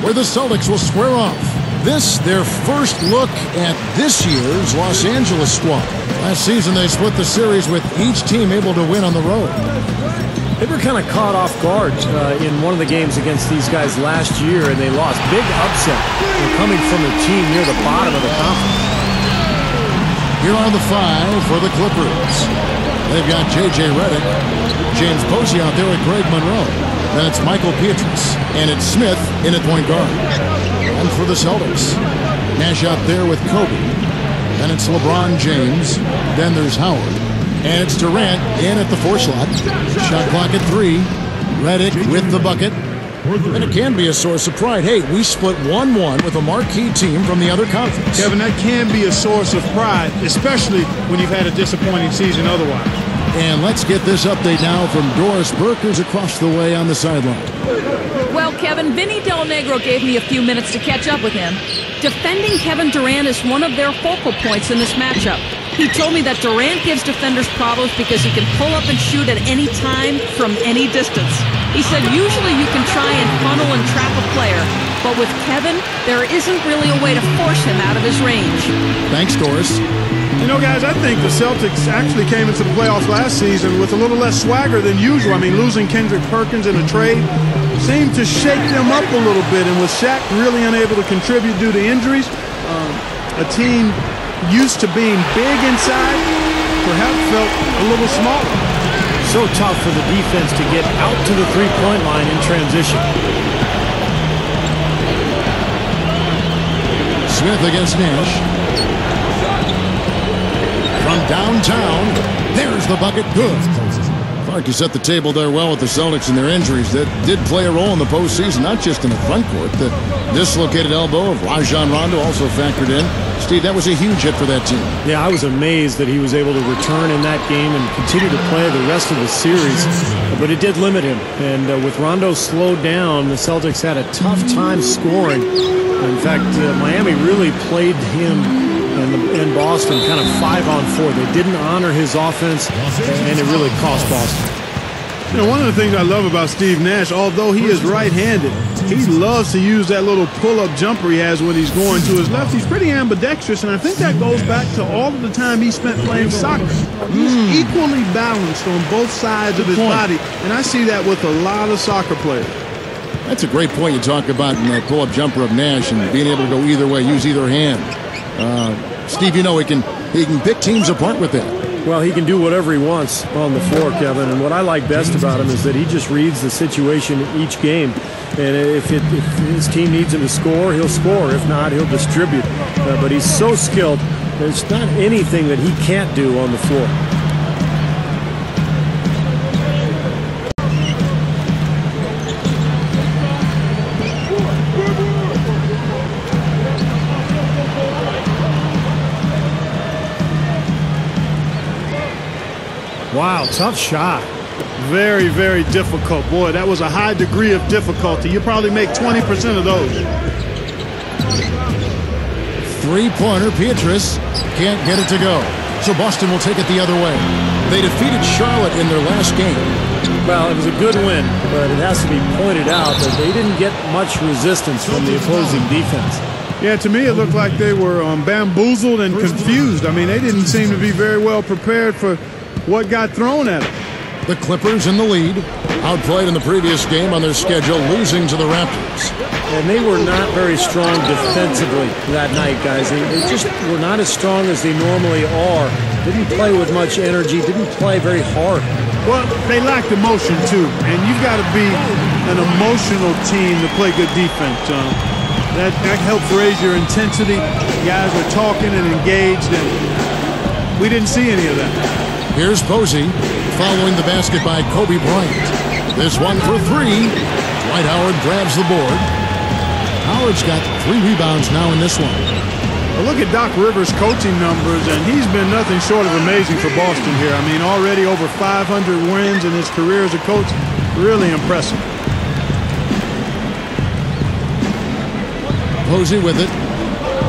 where the Celtics will square off. This, their first look at this year's Los Angeles squad. Last season, they split the series with each team able to win on the road. They were kind of caught off guard in one of the games against these guys last year, and they lost. Big upset. They're coming from a team near the bottom of the conference. Here are the five for the Clippers. They've got J.J. Redick, James Posey out there with Greg Monroe. Then it's Michael Pietrus, and it's Smith in at point guard. And for the Celtics, Nash out there with Kobe. Then it's LeBron James. Then there's Howard. And it's Durant in at the 4 slot. Shot clock at 3. Redick with the bucket. And it can be a source of pride. Hey, we split 1-1 with a marquee team from the other conference. Kevin, that can be a source of pride, especially when you've had a disappointing season otherwise. And let's get this update now from Doris Burke, who's across the way on the sideline. Well, Kevin, Vinny Del Negro gave me a few minutes to catch up with him. Defending Kevin Durant is one of their focal points in this matchup. He told me that Durant gives defenders problems because he can pull up and shoot at any time from any distance. He said usually you can try and funnel and trap a player, but with Kevin, there isn't really a way to force him out of his range. Thanks, Doris. You know, guys, I think the Celtics actually came into the playoffs last season with a little less swagger than usual. I mean, losing Kendrick Perkins in a trade seemed to shake them up a little bit, and with Shaq really unable to contribute due to injuries, a team used to being big inside perhaps felt a little smaller. So tough for the defense to get out to the three-point line in transition. Smith against Nash. From downtown, there's the bucket. Good. Clark, you set the table there well with the Celtics and their injuries. That did play a role in the postseason, not just in the front court. The dislocated elbow of Rajon Rondo also factored in. Steve, that was a huge hit for that team. Yeah, I was amazed that he was able to return in that game and continue to play the rest of the series. But it did limit him. And with Rondo slowed down, the Celtics had a tough time scoring. In fact, Miami really played him and Boston kind of 5-on-4. They didn't honor his offense, and it really cost Boston. You know, one of the things I love about Steve Nash, although he is right-handed, he loves to use that little pull-up jumper he has when he's going to his left. He's pretty ambidextrous, and I think that goes back to all of the time he spent playing soccer. He's equally balanced on both sides of his body, and I see that with a lot of soccer players. That's a great point you talk about in that pull-up jumper of Nash and being able to go either way, use either hand. Steve, you know, he can pick teams apart with that. Well, he can do whatever he wants on the floor, Kevin. And what I like best about him is that he just reads the situation each game. And if his team needs him to score, he'll score. If not, he'll distribute. But he's so skilled, there's not anything that he can't do on the floor. Wow, tough shot. Very, very difficult. Boy, that was a high degree of difficulty. You probably make 20% of those. Three-pointer, Pietrus can't get it to go. So Boston will take it the other way. They defeated Charlotte in their last game. Well, it was a good win, but it has to be pointed out that they didn't get much resistance from the opposing defense. Yeah, to me it looked like they were bamboozled and confused. I mean, they didn't seem to be very well prepared for what got thrown at them. The Clippers in the lead, outplayed in the previous game on their schedule, losing to the Raptors. And they were not very strong defensively that night, guys. They just were not as strong as they normally are. Didn't play with much energy, didn't play very hard. Well, they lacked emotion, too. And you've got to be an emotional team to play good defense. That helps raise your intensity. Guys are talking and engaged, and we didn't see any of that. Here's Posey following the basket by Kobe Bryant. This one for three. Dwight Howard grabs the board. Howard's got 3 rebounds now in this one. Well, look at Doc Rivers' coaching numbers, and he's been nothing short of amazing for Boston here. I mean, already over 500 wins in his career as a coach. Really impressive. Posey with it.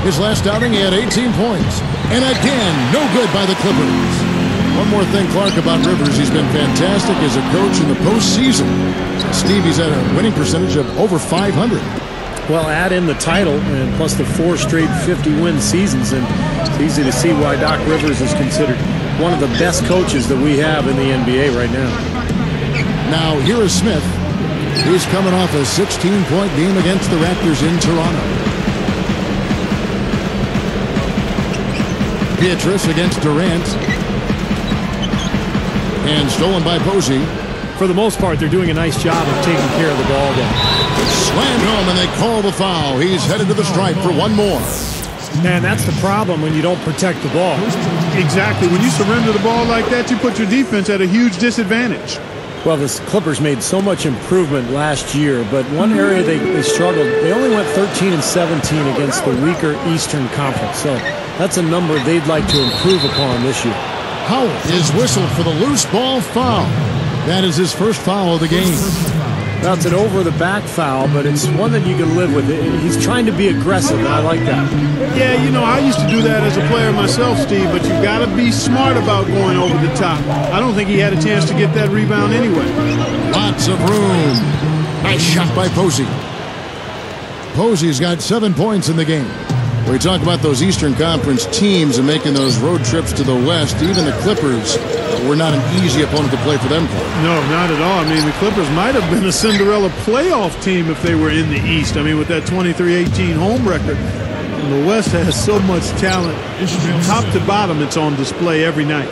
His last outing, he had 18 points. And again, no good by the Clippers. One more thing, Clark, about Rivers. He's been fantastic as a coach in the postseason. Steve, he's had a winning percentage of over 500. Well, add in the title and plus the 4 straight 50-win seasons, and it's easy to see why Doc Rivers is considered one of the best coaches that we have in the NBA right now. Now, here is Smith. He's coming off a 16-point game against the Raptors in Toronto. Beatrice against Durant. And stolen by Posey. For the most part, they're doing a nice job of taking care of the ball then. Slammed home, and they call the foul. He's headed to the stripe for one more. Man, that's the problem when you don't protect the ball. Exactly. When you surrender the ball like that, you put your defense at a huge disadvantage. Well, the Clippers made so much improvement last year, but one area they struggled, they only went 13-17 against the weaker Eastern Conference. So that's a number they'd like to improve upon this year. Howard is whistled for the loose ball foul. That is his first foul of the game. That's an over-the-back foul, but it's one that you can live with. He's trying to be aggressive, and I like that. Yeah, you know, I used to do that as a player myself, Steve, but you've got to be smart about going over the top. I don't think he had a chance to get that rebound anyway. Lots of room. Nice shot by Posey. Posey's got 7 points in the game. We talk about those Eastern Conference teams and making those road trips to the West. Even the Clippers were not an easy opponent to play for them. No, not at all. I mean, the Clippers might have been a Cinderella playoff team if they were in the East. I mean, with that 23-18 home record. And the West has so much talent. Top to bottom, it's on display every night.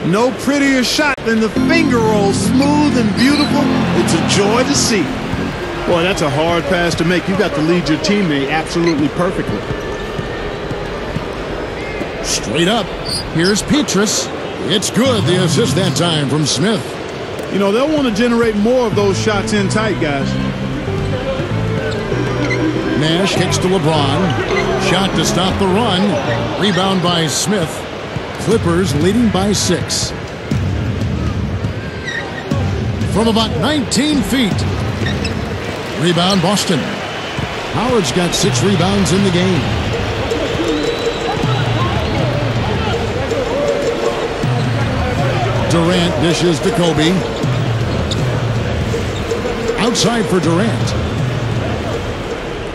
No prettier shot than the finger roll. Smooth and beautiful. It's a joy to see. Boy, that's a hard pass to make. You've got to lead your teammate absolutely perfectly. Straight up. Here's Petrus. It's good. The assist that time from Smith. You know, they'll want to generate more of those shots in tight, guys. Nash kicks to LeBron. Shot to stop the run. Rebound by Smith. Clippers leading by 6. From about 19 feet. Rebound Boston. Howard's got 6 rebounds in the game. Durant dishes to Kobe. Outside for Durant.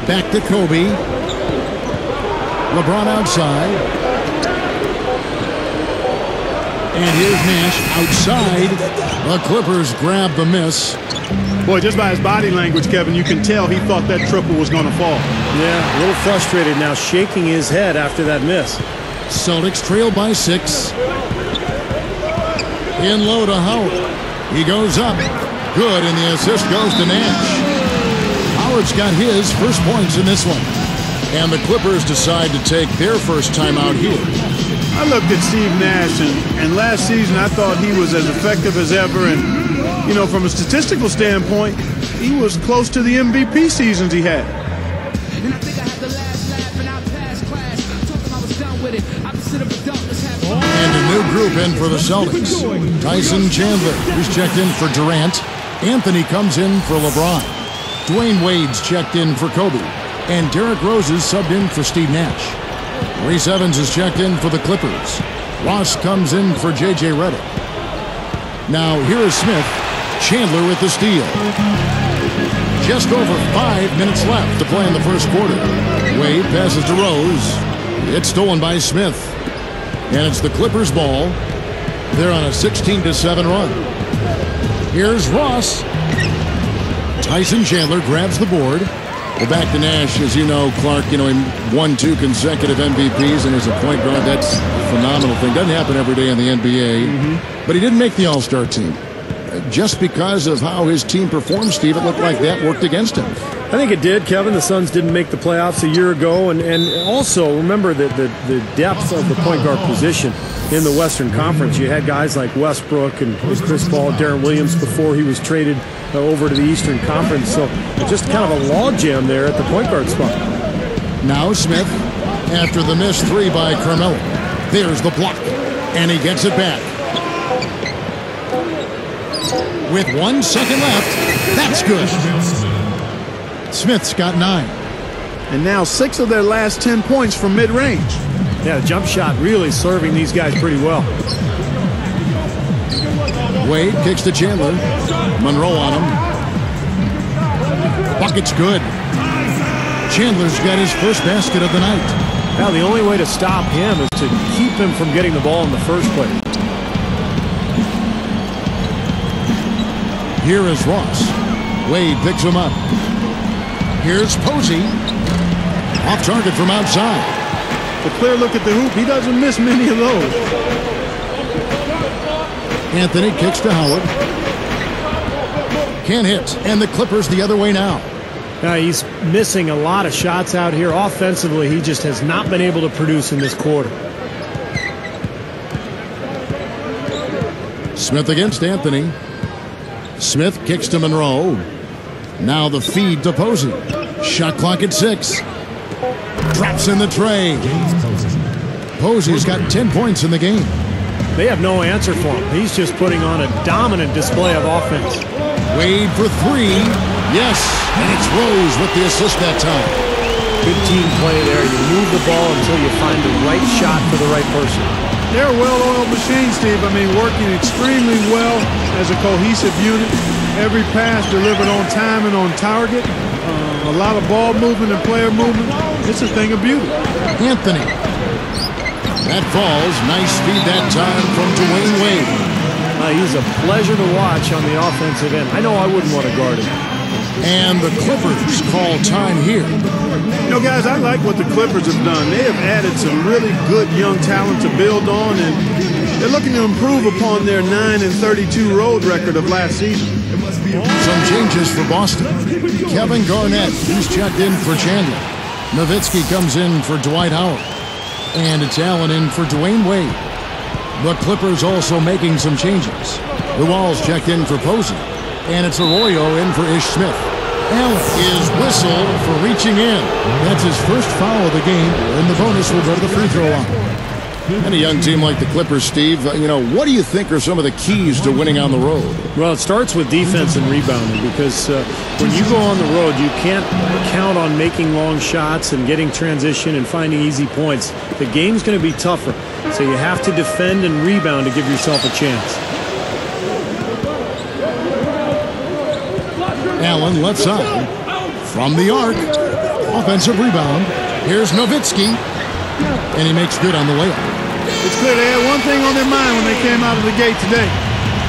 Back to Kobe. LeBron outside. And here's Nash outside. The Clippers grab the miss. Boy, just by his body language, Kevin, you can tell he thought that triple was going to fall. Yeah, a little frustrated now, shaking his head after that miss. Celtics trail by 6. In low to Howard. He goes up. Good, and the assist goes to Nash. Howard's got his first points in this one. And the Clippers decide to take their first time out here. I looked at Steve Nash, and last season I thought he was as effective as ever. And, you know, from a statistical standpoint, he was close to the MVP seasons he had. And a new group in for the Celtics. Tyson Chandler, who's checked in for Durant. Anthony comes in for LeBron. Dwayne Wade's checked in for Kobe. And Derrick Rose is subbed in for Steve Nash. Reese Evans is checked in for the Clippers. Ross comes in for J.J. Redick. Now here is Smith. Chandler with the steal. Just over 5 minutes left to play in the first quarter. Wade passes to Rose. It's stolen by Smith. And it's the Clippers' ball. They're on a 16-7 run. Here's Ross. Tyson Chandler grabs the board. Well, back to Nash. As you know, Clark, you know, he won 2 consecutive MVPs, and as a point guard, that's a phenomenal thing. Doesn't happen every day in the NBA. But he didn't make the All-Star team. Just because of how his team performed, Steve, it looked like that worked against him. I think it did, Kevin. The Suns didn't make the playoffs a year ago. And also, remember that the depth of the point guard position in the Western Conference. You had guys like Westbrook and Chris Paul, Darren Williams before he was traded over to the Eastern Conference. So just kind of a logjam there at the point guard spot. Now Smith, after the missed 3 by Carmelo. There's the block, and he gets it back. With 1 second left, that's good. Smith's got 9. And now 6 of their last 10 points from mid-range. Yeah, the jump shot really serving these guys pretty well. Wade kicks to Chandler. Monroe on him. Bucket's good. Chandler's got his first basket of the night. Now the only way to stop him is to keep him from getting the ball in the first place. Here is Ross. Wade picks him up. Here's Posey. Off target from outside. A clear look at the hoop. He doesn't miss many of those. Anthony kicks to Howard. Can't hit. And the Clippers the other way now. Now he's missing a lot of shots out here. Offensively, he just has not been able to produce in this quarter. Smith against Anthony. Smith kicks to Monroe. Now the feed to Posey. Shot clock at 6. Drops in the tray. Posey's got 10 points in the game. They have no answer for him. He's just putting on a dominant display of offense. Wade for 3. Yes, and it's Rose with the assist that time. Good team play there. You move the ball until you find the right shot for the right person. They're a well-oiled machine, Steve. I mean, working extremely well as a cohesive unit. Every pass delivered on time and on target. A lot of ball movement and player movement. It's a thing of beauty. Anthony. That falls. Nice feed that time from Dwayne Wade. He's a pleasure to watch on the offensive end. I know I wouldn't want to guard him. And the Clippers call time here. You know, guys, I like what the Clippers have done. They have added some really good young talent to build on, and they're looking to improve upon their 9-32 road record of last season. Some changes for Boston. Kevin Garnett, he's checked in for Chandler. Nowitzki comes in for Dwight Howard. And it's Allen in for Dwayne Wade. The Clippers also making some changes. The Walls checked in for Posey. And it's Arroyo in for Ish Smith. Allen is whistled for reaching in. That's his first foul of the game, and the bonus will go to the free throw line. And a young team like the Clippers, Steve, what do you think are some of the keys to winning on the road? Well, it starts with defense and rebounding, because when you go on the road, you can't count on making long shots and getting transition and finding easy points. The game's going to be tougher, so you have to defend and rebound to give yourself a chance. Allen left side. From the arc. Offensive rebound. Here's Nowitzki. And he makes good on the layup. It's clear they had one thing on their mind when they came out of the gate today.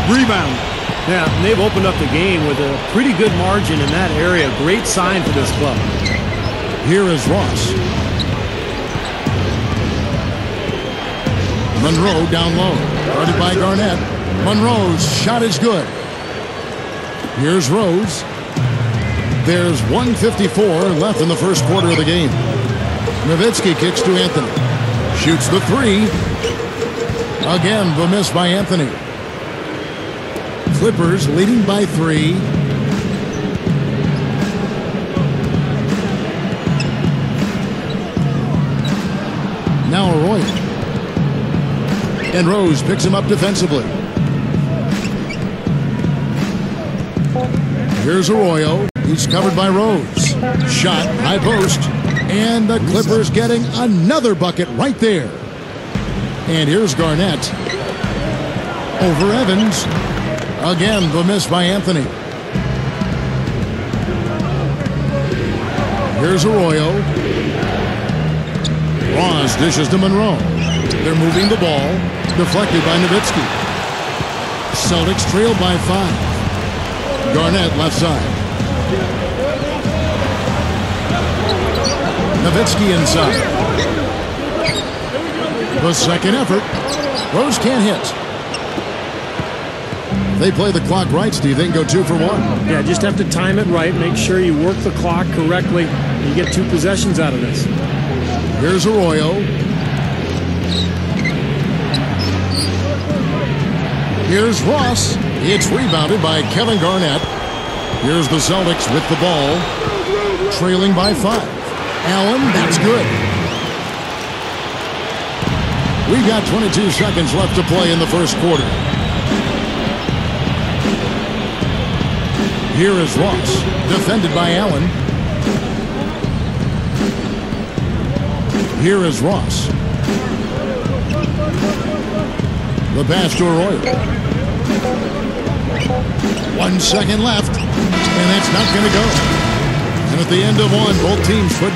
Rebound. Yeah, and they've opened up the game with a pretty good margin in that area. Great sign for this club. Here is Ross. Monroe down low. Guarded by Garnett. Monroe's shot is good. Here's Rose. There's 1:54 left in the first quarter of the game. Nowitzki kicks to Anthony. Shoots the 3. Again, the miss by Anthony. Clippers leading by 3. Now Arroyo. And Rose picks him up defensively. Here's Arroyo. He's covered by Rose. Shot, high post. And the Clippers getting another bucket right there. And here's Garnett. Over Evans. Again, the miss by Anthony. Here's Arroyo. Ross dishes to Monroe. They're moving the ball. Deflected by Nowitzki. Celtics trail by 5. Garnett left side. Nowitzki inside. The second effort. Rose can't hit. They play the clock right, Steve. They can go 2 for 1. Yeah, just have to time it right. Make sure you work the clock correctly. You get 2 possessions out of this. Here's Arroyo. Here's Ross. It's rebounded by Kevin Garnett. Here's the Celtics with the ball. Trailing by 5. Allen, that's good. We've got 22 seconds left to play in the first quarter. Here is Ross, defended by Allen. Here is Ross. The pass to Arroyo. 1 second left, and that's not going to go. And at the end of one, both teams putting up